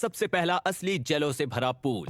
सबसे पहला असली जेलो से भरा पूल।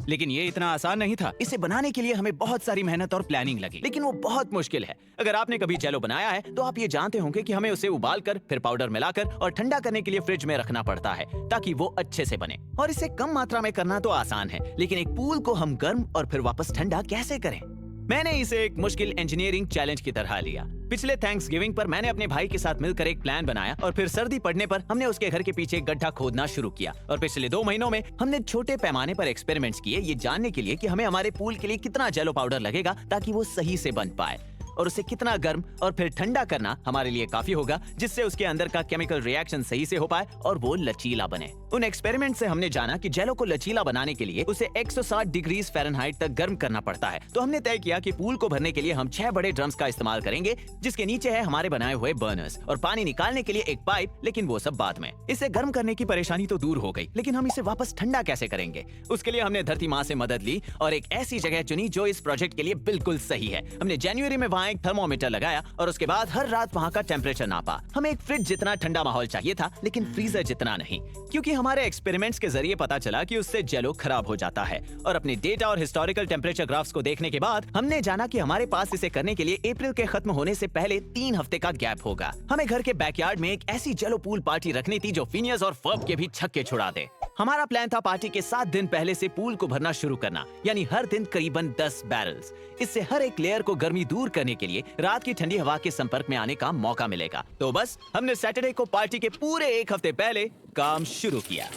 लेकिन ये इतना आसान नहीं था। इसे बनाने के लिए हमें बहुत सारी मेहनत और प्लानिंग लगी, लेकिन वो बहुत मुश्किल है। अगर आपने कभी जेलो बनाया है तो आप ये जानते होंगे कि हमें उसे उबालकर, फिर पाउडर मिलाकर और ठंडा करने के लिए फ्रिज में रखना पड़ता है ताकि वो अच्छे से बने। और इसे कम मात्रा में करना तो आसान है, लेकिन एक पूल को हम गर्म और फिर वापस ठंडा कैसे करें? मैंने इसे एक मुश्किल इंजीनियरिंग चैलेंज की तरह लिया। पिछले थैंक्सगिविंग पर मैंने अपने भाई के साथ मिलकर एक प्लान बनाया और फिर सर्दी पड़ने पर हमने उसके घर के पीछे एक गड्ढा खोदना शुरू किया। और पिछले 2 महीनों में हमने छोटे पैमाने पर एक्सपेरिमेंट्स किए, ये जानने के लिए कि हमें हमारे पूल के लिए कितना जेलो पाउडर लगेगा ताकि वो सही से बन पाए, और उसे कितना गर्म और फिर ठंडा करना हमारे लिए काफी होगा जिससे उसके अंदर का केमिकल रिएक्शन सही से हो पाए और वो लचीला बने। उन एक्सपेरिमेंट से हमने जाना कि जेलो को लचीला बनाने के लिए उसे 160 डिग्री फ़ारेनहाइट तक गर्म करना पड़ता है। तो हमने तय किया कि पूल को भरने के लिए हम 6 बड़े ड्रम्स का इस्तेमाल करेंगे, जिसके नीचे है हमारे बनाए हुए बर्नर्स और पानी निकालने के लिए एक पाइप, लेकिन वो सब बाद में। इसे गर्म करने की परेशानी तो दूर हो गई, लेकिन हम इसे वापस ठंडा कैसे करेंगे? उसके लिए हमने धरती माँ से मदद ली और एक ऐसी जगह चुनी जो इस प्रोजेक्ट के लिए बिल्कुल सही है। हमने जनवरी में वहाँ एक थर्मोमीटर लगाया और उसके बाद हर रात वहाँ का टेम्परेचर नापा। हमें एक फ्रिज जितना ठंडा माहौल चाहिए था, लेकिन फ्रीजर जितना नहीं, क्योंकि हमारे एक्सपेरिमेंट्स के जरिए पता चला कि उससे जेलो खराब हो जाता है। और अपने डेटा और हिस्टोरिकल टेम्परेचर ग्राफ्स को देखने के बाद हमने जाना कि हमारे पास इसे करने के लिए अप्रैल के खत्म होने से पहले 3 हफ्ते का गैप होगा। हमें घर के बैकयार्ड में एक ऐसी जेलो पूल पार्टी रखनी थी जो फिनियस और फर्ब के भी छक्के छुड़ा दे। हमारा प्लान था पार्टी के 7 दिन पहले से पूल को भरना शुरू करना, यानी हर दिन करीबन 10 बैरल्स। इससे हर एक लेयर को गर्मी दूर करने के लिए रात की ठंडी हवा के संपर्क में आने का मौका मिलेगा। तो बस हमने सैटरडे को पार्टी के पूरे 1 हफ्ते पहले काम शुरू किया।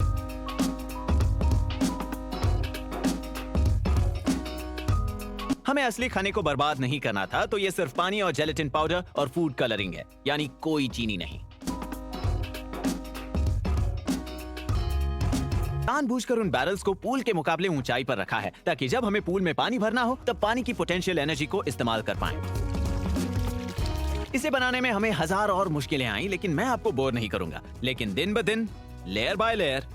हमें असली खाने को बर्बाद नहीं करना था, तो ये सिर्फ पानी और जेलेटिन पाउडर और फूड कलरिंग है, यानी कोई चीनी नहीं। जानबूझकर उन बैरल्स को पूल के मुकाबले ऊंचाई पर रखा है ताकि जब हमें पूल में पानी भरना हो तब पानी की पोटेंशियल एनर्जी को इस्तेमाल कर पाएं। इसे बनाने में हमें 1000 और मुश्किलें आई, लेकिन मैं आपको बोर नहीं करूंगा। लेकिन दिन ब दिन, लेयर बाय लेयर,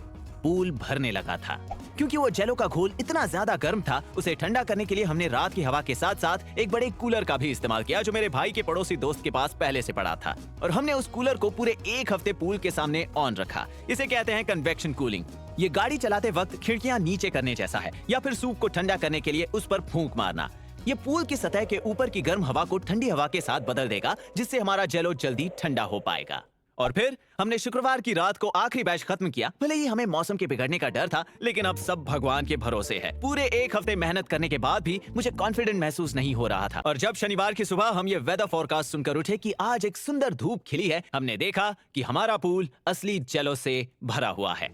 पूल भरने लगा था। क्योंकि वो जेलो का घोल इतना ज्यादा गर्म था, उसे ठंडा करने के लिए हमने रात की हवा के साथ साथ एक बड़े कूलर का भी इस्तेमाल किया जो मेरे भाई के पड़ोसी दोस्त के पास पहले से पड़ा था। और हमने उस कूलर को पूरे 1 हफ्ते पूल के सामने ऑन रखा। इसे कहते हैं कन्वेक्शन कूलिंग। ये गाड़ी चलाते वक्त खिड़कियां नीचे करने जैसा है, या फिर सूप को ठंडा करने के लिए उस पर फूंक मारना। ये पूल की सतह के ऊपर की गर्म हवा को ठंडी हवा के साथ बदल देगा, जिससे हमारा जेलो जल्दी ठंडा हो पाएगा। और फिर हमने शुक्रवार की रात को आखिरी बैच खत्म किया। भले ही हमें मौसम के बिगड़ने का डर था, लेकिन अब सब भगवान के भरोसे है। पूरे 1 हफ्ते मेहनत करने के बाद भी मुझे कॉन्फिडेंट महसूस नहीं हो रहा था। और जब शनिवार की सुबह हम ये वेदर फोरकास्ट सुनकर उठे कि आज एक सुंदर धूप खिली है, हमने देखा कि हमारा पूल असली जेलो से भरा हुआ है।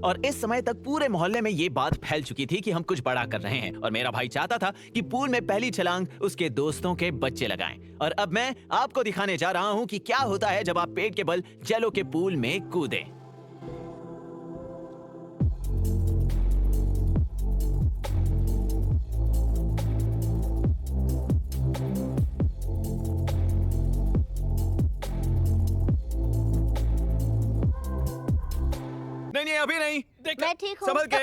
और इस समय तक पूरे मोहल्ले में ये बात फैल चुकी थी कि हम कुछ बड़ा कर रहे हैं, और मेरा भाई चाहता था कि पूल में पहली छलांग उसके दोस्तों के बच्चे लगाएं। और अब मैं आपको दिखाने जा रहा हूं कि क्या होता है जब आप पेट के बल जेलो के पूल में कूदें। नहीं, अभी नहीं। मैं ठीक हूँ। संभल के।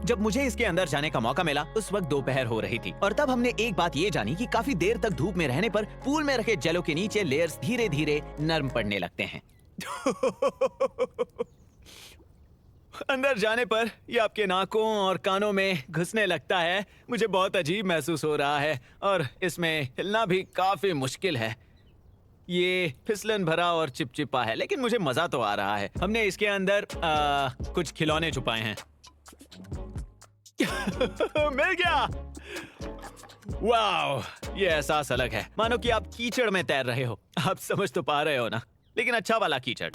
जब मुझे इसके अंदर जाने का मौका मिला उस वक्त दोपहर हो रही थी, और तब हमने एक बात ये जानी कि काफी देर तक धूप में रहने पर पूल में रखे जेलो के नीचे लेयर्स धीरे धीरे नरम पड़ने लगते हैं। अंदर जाने पर ये आपके नाकों और कानों में घुसने लगता है। मुझे बहुत अजीब महसूस हो रहा है और इसमें हिलना भी काफी मुश्किल है। ये फिसलन भरा और चिपचिपा है, लेकिन मुझे मजा तो आ रहा है। हमने इसके अंदर कुछ खिलौने छुपाए हैं। मिल गया। वाओ, ये एहसास अलग है, मानो कि आप कीचड़ में तैर रहे हो। आप समझ तो पा रहे हो ना, लेकिन अच्छा वाला कीचड़।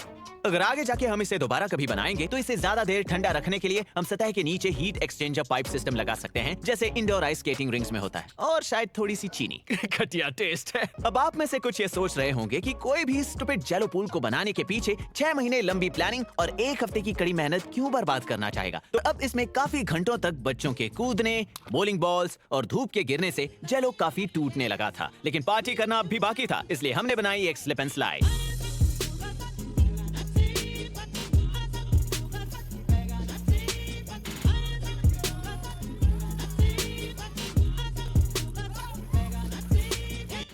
अगर आगे जाके हम इसे दोबारा कभी बनाएंगे तो इसे ज्यादा देर ठंडा रखने के लिए हम सतह के नीचे हीट एक्सचेंजर पाइप सिस्टम लगा सकते हैं, जैसे इंडोर आइस स्केटिंग रिंग्स में होता है। और शायद थोड़ी सी चीनी। घटिया टेस्ट है। अब आप में से कुछ ये सोच रहे होंगे कि कोई भी स्टूपिड जेलो पूल को बनाने के पीछे 6 महीने लंबी प्लानिंग और 1 हफ्ते की कड़ी मेहनत क्यों बर्बाद करना चाहेगा। तो अब इसमें काफी घंटों तक बच्चों के कूदने, बॉलिंग बॉल्स और धूप के गिरने से जेलो काफी टूटने लगा था। लेकिन पार्टी करना अब भी बाकी था, इसलिए हमने बनाई एक स्लिप एंड स्लाइड।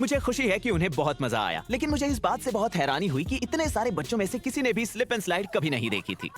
मुझे खुशी है कि उन्हें बहुत मजा आया, लेकिन मुझे इस बात से बहुत हैरानी हुई कि इतने सारे बच्चों में से किसी ने भी स्लिप एंड स्लाइड कभी नहीं देखी थी।